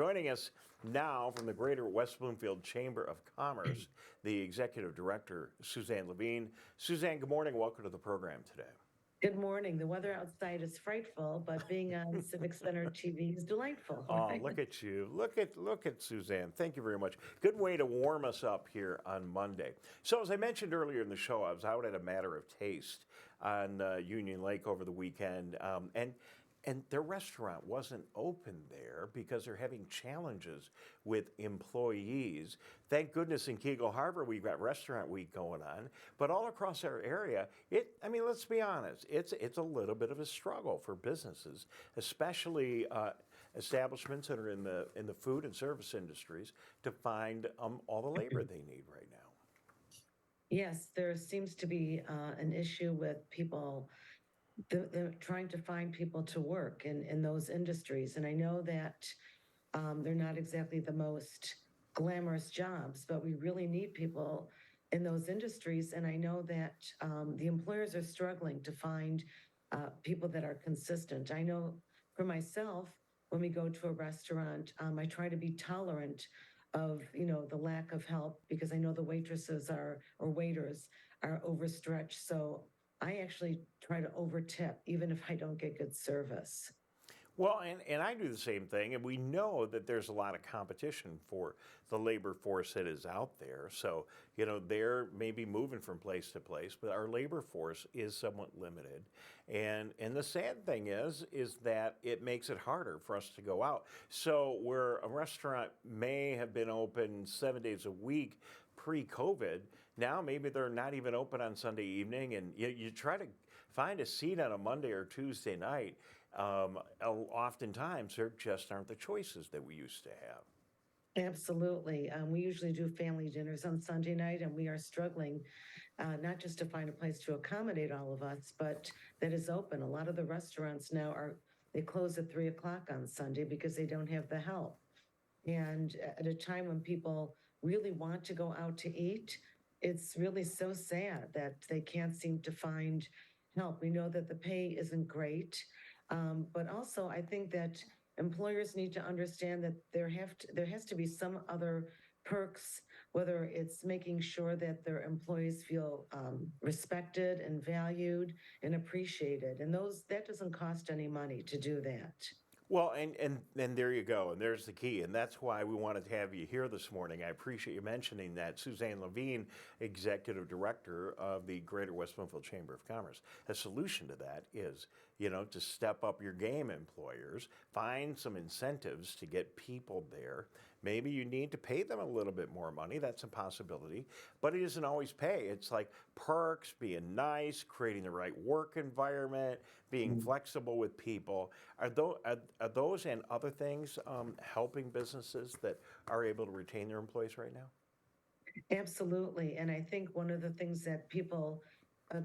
Joining us now from the Greater West Bloomfield Chamber of Commerce, the Executive Director, Suzanne Levine. Suzanne, good morning. Welcome to the program today. Good morning. The weather outside is frightful, but being on Civic Center TV is delightful. Oh, look at you. Look at Suzanne. Thank you very much. Good way to warm us up here on Monday. So as I mentioned earlier in the show, I was out at a Matter of Taste on Union Lake over the weekend, and their restaurant wasn't open there because they're having challenges with employees. Thank goodness in Kegel Harbor we've got Restaurant Week going on, but all across our area, let's be honest, it's a little bit of a struggle for businesses, especially establishments that are in the food and service industries, to find all the labor they need right now. Yes, there seems to be an issue with people trying to find people to work in those industries. And I know that they're not exactly the most glamorous jobs, but we really need people in those industries. And I know that the employers are struggling to find people that are consistent. I know for myself, when we go to a restaurant, I try to be tolerant of the lack of help, because I know the waitresses or waiters are overstretched. So I actually try to overtip even if I don't get good service. Well, and I do the same thing, and we know that there's a lot of competition for the labor force that is out there. So, they're maybe moving from place to place, but our labor force is somewhat limited. And the sad thing is that it makes it harder for us to go out. So where a restaurant may have been open 7 days a week pre-COVID, now maybe they're not even open on Sunday evening, and you try to find a seat on a Monday or Tuesday night. Oftentimes there just aren't the choices that we used to have. Absolutely. We usually do family dinners on Sunday night, and we are struggling not just to find a place to accommodate all of us, but that is open. A lot of the restaurants now they close at 3 o'clock on Sunday because they don't have the help. And at a time when people really want to go out to eat, it's really so sad that they can't seem to find help. We know that the pay isn't great, but also I think that employers need to understand that there has to be some other perks, whether it's making sure that their employees feel respected and valued and appreciated, and that doesn't cost any money to do that. Well, and there you go, and there's the key, and that's why we wanted to have you here this morning. I appreciate you mentioning that. Suzanne Levine, Executive Director of the Greater West Bloomfield Chamber of Commerce. A solution to that is, to step up your game, employers, find some incentives to get people there. Maybe you need to pay them a little bit more money. That's a possibility, but it isn't always pay. It's like perks, being nice, creating the right work environment, being flexible with people. Are those and other things helping businesses that are able to retain their employees right now? Absolutely. And I think one of the things that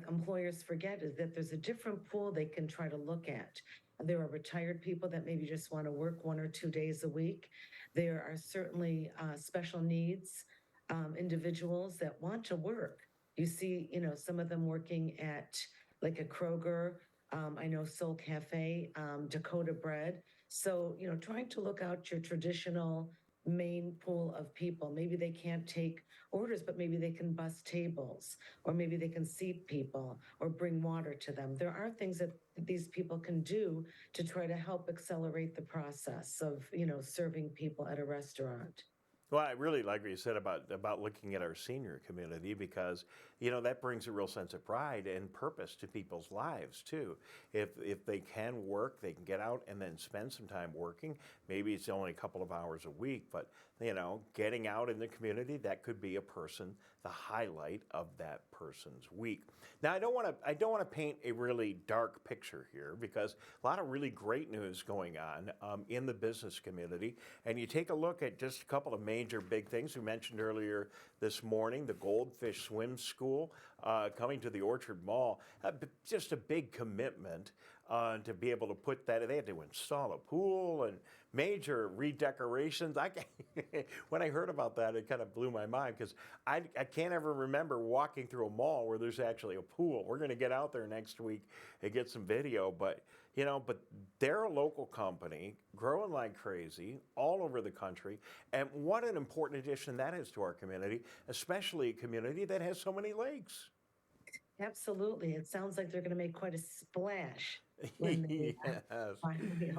employers forget is that there's a different pool they can try to look at. There are retired people that maybe just want to work 1 or 2 days a week. There are certainly special needs individuals that want to work. You see, some of them working at like a Kroger. I know Soul Cafe, Dakota Bread. So, trying to look out your traditional main pool of people. Maybe they can't take orders, but maybe they can bus tables, or maybe they can seat people or bring water to them. There are things that these people can do to try to help accelerate the process of, serving people at a restaurant. Well, I really like what you said about looking at our senior community, because that brings a real sense of pride and purpose to people's lives too. If they can work, they can get out and then spend some time working. Maybe it's only a couple of hours a week, but getting out in the community, that could be the highlight of that person's week. Now, I don't want to paint a really dark picture here, because a lot of really great news going on in the business community. And you take a look at just a couple of major big things we mentioned earlier this morning: the Goldfish Swim School coming to the Orchard Mall. Just a big commitment to be able to put that. They had to install a pool and major redecorations. When I heard about that, it kind of blew my mind because I can't ever remember walking through a mall where there's actually a pool. We're going to get out there next week and get some video, but they're a local company growing like crazy all over the country. And what an important addition that is to our community, especially a community that has so many lakes. Absolutely. It sounds like they're going to make quite a splash when they Yes. finally.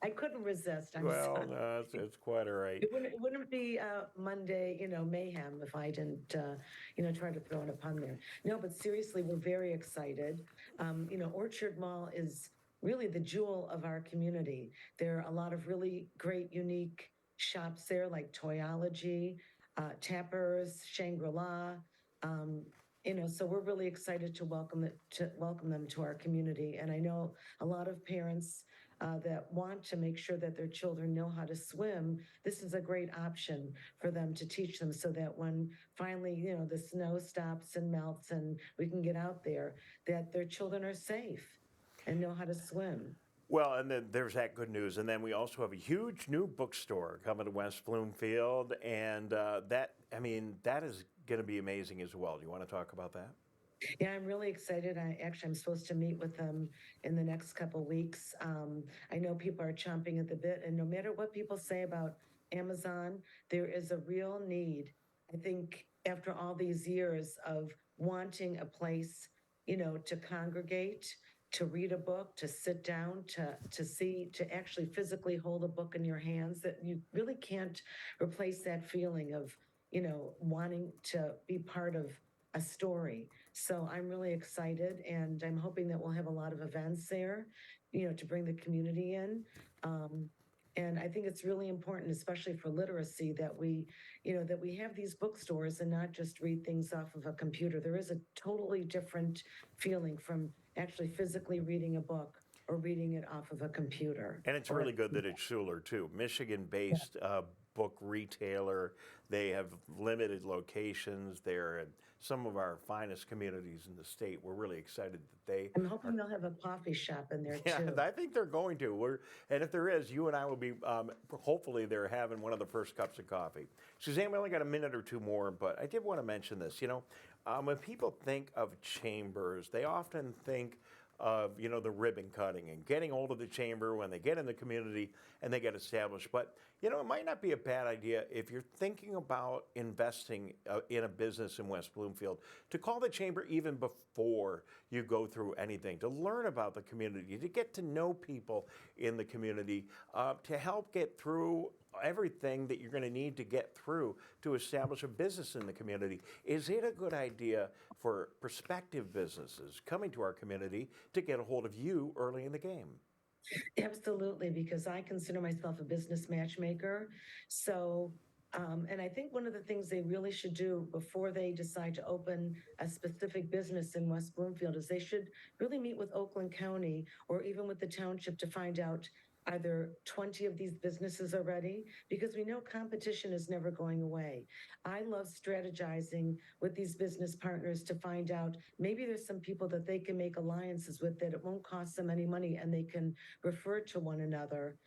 I couldn't resist. I'm Well, sorry. no, it's quite all right. It wouldn't be Monday, mayhem if I didn't, try to throw in a pun there. No, but seriously, we're very excited. Orchard Mall is really the jewel of our community. There are a lot of really great, unique shops there, like Toyology, Tappers, Shangri-La. So we're really excited to welcome them to our community. And I know a lot of parents that want to make sure that their children know how to swim. This is a great option for them to teach them, so that when finally the snow stops and melts and we can get out there, that their children are safe and know how to swim. Well, and then there's that good news. And then we also have a huge new bookstore coming to West Bloomfield. And that is going to be amazing as well. Do you want to talk about that? Yeah, I'm really excited. I'm supposed to meet with them in the next couple weeks. I know people are chomping at the bit, and no matter what people say about Amazon, there is a real need. I think after all these years of wanting a place, to congregate, to read a book, to sit down, to actually physically hold a book in your hands, that you really can't replace that feeling of, wanting to be part of a story. So I'm really excited, and I'm hoping that we'll have a lot of events there, to bring the community in. And I think it's really important, especially for literacy, that we have these bookstores and not just read things off of a computer. There is a totally different feeling from actually physically reading a book or reading it off of a computer. And it's really good that it's Schuler, too. Michigan-based book retailer. They have limited locations. They're in some of our finest communities in the state. We're really excited that they I'm hoping they'll have a coffee shop in there Yeah, too. I think they're going to. And if there is, you and I will be, hopefully they're having one of the first cups of coffee. Suzanne, we only got a minute or two more, but I did want to mention this. When people think of chambers, they often think of, the ribbon cutting and getting hold of the chamber when they get in the community and they get established. But, it might not be a bad idea if you're thinking about investing in a business in West Bloomfield to call the chamber even before you go through anything, to learn about the community, to get to know people in the community, to help get through everything that you're going to need to get through to establish a business in the community. Is it a good idea for prospective businesses coming to our community to get a hold of you early in the game? Absolutely, because I consider myself a business matchmaker. So, and I think one of the things they really should do before they decide to open a specific business in West Bloomfield is they should really meet with Oakland County or even with the township to find out, are there 20 of these businesses already? Because we know competition is never going away. I love strategizing with these business partners to find out maybe there's some people that they can make alliances with that it won't cost them any money and they can refer to one another.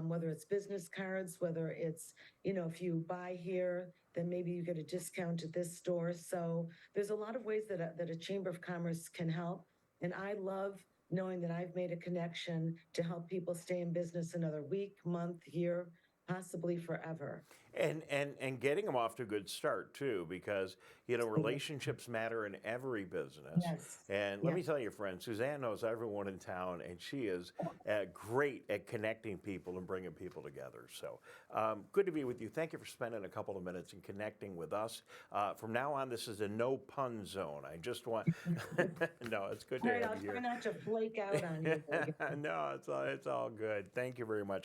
Whether it's business cards, whether it's, if you buy here, then maybe you get a discount at this store. So there's a lot of ways that a Chamber of Commerce can help. And I love knowing that I've made a connection to help people stay in business another week, month, year, possibly forever. And getting them off to a good start too, because relationships matter in every business. Yes. And let me tell you, friend, Suzanne knows everyone in town, and she is great at connecting people and bringing people together. So good to be with you. Thank you for spending a couple of minutes and connecting with us. From now on, this is a no pun zone. I just want no, it's good to All right, have I'll you try here. not to flake out on you. No, it's all good. Thank you very much.